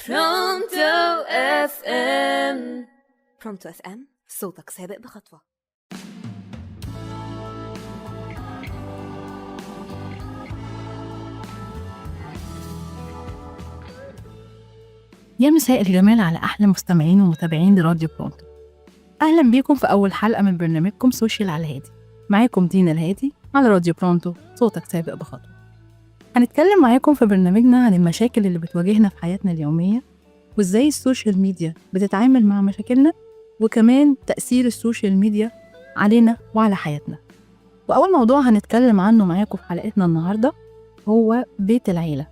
برونتو اف ام. برونتو اف ام، صوتك سابق بخطوة. يا مساء الجمال على أحلى مستمعين ومتابعين لراديو برونتو. أهلا بيكم في أول حلقة من برنامجكم سوشيال على الهادي. معاكم دينا الهادي على راديو برونتو، صوتك سابق بخطوة. هنتكلم معاكم في برنامجنا عن المشاكل اللي بتواجهنا في حياتنا اليومية، وإزاي السوشيال ميديا بتتعامل مع مشاكلنا، وكمان تأثير السوشيال ميديا علينا وعلى حياتنا. وأول موضوع هنتكلم عنه معاكم في حلقتنا النهاردة هو بيت العيلة.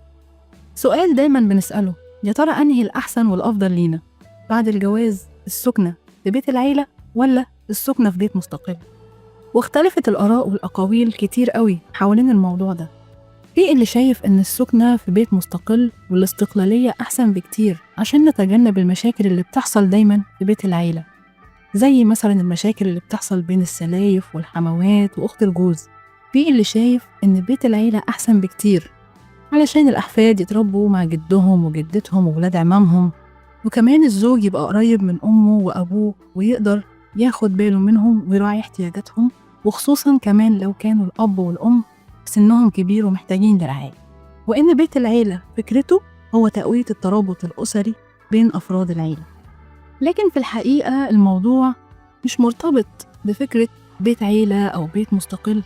سؤال دايما بنسأله، يا ترى أنهي الأحسن والأفضل لينا بعد الجواز، السكنة في بيت العيلة ولا السكنة في بيت مستقل؟ واختلفت الآراء والأقاويل كتير قوي حوالين الموضوع ده. في اللي شايف إن السكنة في بيت مستقل والاستقلالية أحسن بكتير عشان نتجنب المشاكل اللي بتحصل دايما في بيت العيلة، زي مثلا المشاكل اللي بتحصل بين السلايف والحموات وأخت الجوز. في اللي شايف إن بيت العيلة أحسن بكتير علشان الأحفاد يتربوا مع جدهم وجدتهم وولاد عمامهم، وكمان الزوج يبقى قريب من أمه وأبوه ويقدر ياخد باله منهم ويراعي احتياجاتهم، وخصوصا كمان لو كانوا الأب والأم سنهم كبير ومحتاجين لرعاية. وإن بيت العيلة فكرته هو تقوية الترابط الأسري بين أفراد العيلة. لكن في الحقيقة الموضوع مش مرتبط بفكرة بيت عيلة أو بيت مستقل.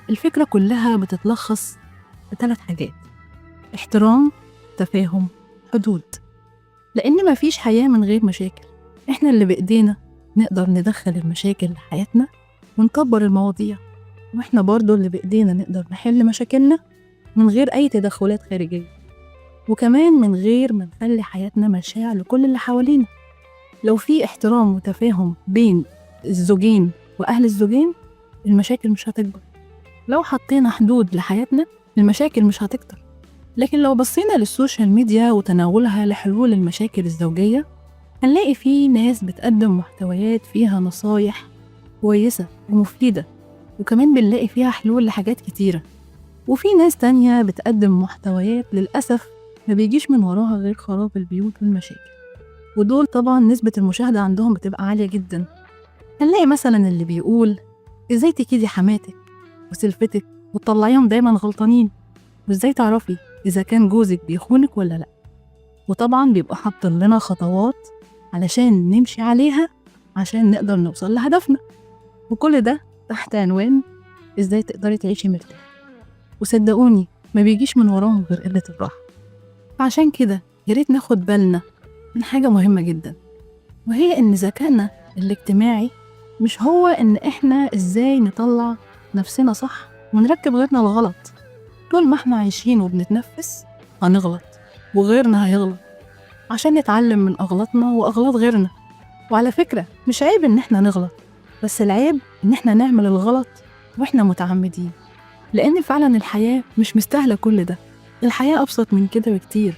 الفكرة كلها بتتلخص بثلاث حاجات: احترام، تفاهم، حدود. لأن مفيش حياة من غير مشاكل. إحنا اللي بإيدينا نقدر ندخل المشاكل لحياتنا ونكبر المواضيع، وإحنا برضو اللي بإيدينا نقدر نحل مشاكلنا من غير أي تدخلات خارجية، وكمان من غير ما نخلي حياتنا مشاع لكل اللي حوالينا. لو في احترام وتفاهم بين الزوجين وأهل الزوجين، المشاكل مش هتكبر. لو حطينا حدود لحياتنا، المشاكل مش هتكتر. لكن لو بصينا للسوشيال ميديا وتناولها لحلول المشاكل الزوجية، هنلاقي فيه ناس بتقدم محتويات فيها نصايح كويسة ومفيدة، وكمان بنلاقي فيها حلول لحاجات كتيرة. وفي ناس تانية بتقدم محتويات للأسف ما بيجيش من وراها غير خراب البيوت والمشاكل، ودول طبعا نسبة المشاهدة عندهم بتبقى عالية جدا. هنلاقي مثلا اللي بيقول ازاي تكيدي حماتك وسلفتك وتطلعيهم دايما غلطانين، وازاي تعرفي إذا كان جوزك بيخونك ولا لأ. وطبعا بيبقى حاطط لنا خطوات علشان نمشي عليها عشان نقدر نوصل لهدفنا، وكل ده تحت عنوان إزاي تقدري تعيشي مرتاح. وصدقوني ما بيجيش من وراهم غير قلة الراحة. فعشان كده ياريت ناخد بالنا من حاجة مهمة جدا، وهي إن ذكائنا الاجتماعي مش هو إن إحنا إزاي نطلع نفسنا صح ونركب غيرنا الغلط. طول ما احنا عايشين وبنتنفس هنغلط، وغيرنا هيغلط، عشان نتعلم من أغلاطنا وأغلاط غيرنا. وعلى فكرة مش عيب إن احنا نغلط، بس العيب إن احنا نعمل الغلط وإحنا متعمدين. لأن فعلا الحياة مش مستاهلة كل ده. الحياة أبسط من كده بكتير.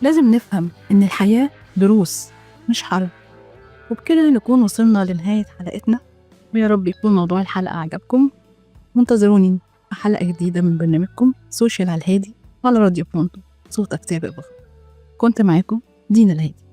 لازم نفهم إن الحياة دروس مش حرب. وبكده نكون وصلنا لنهاية حلقتنا، ويا رب يكون موضوع الحلقة عجبكم. منتظروني في حلقة جديدة من برنامجكم سوشيال على الهادي على راديو برونتو، صوتك سابق بخطوة. كنت معاكم دينا الهادي.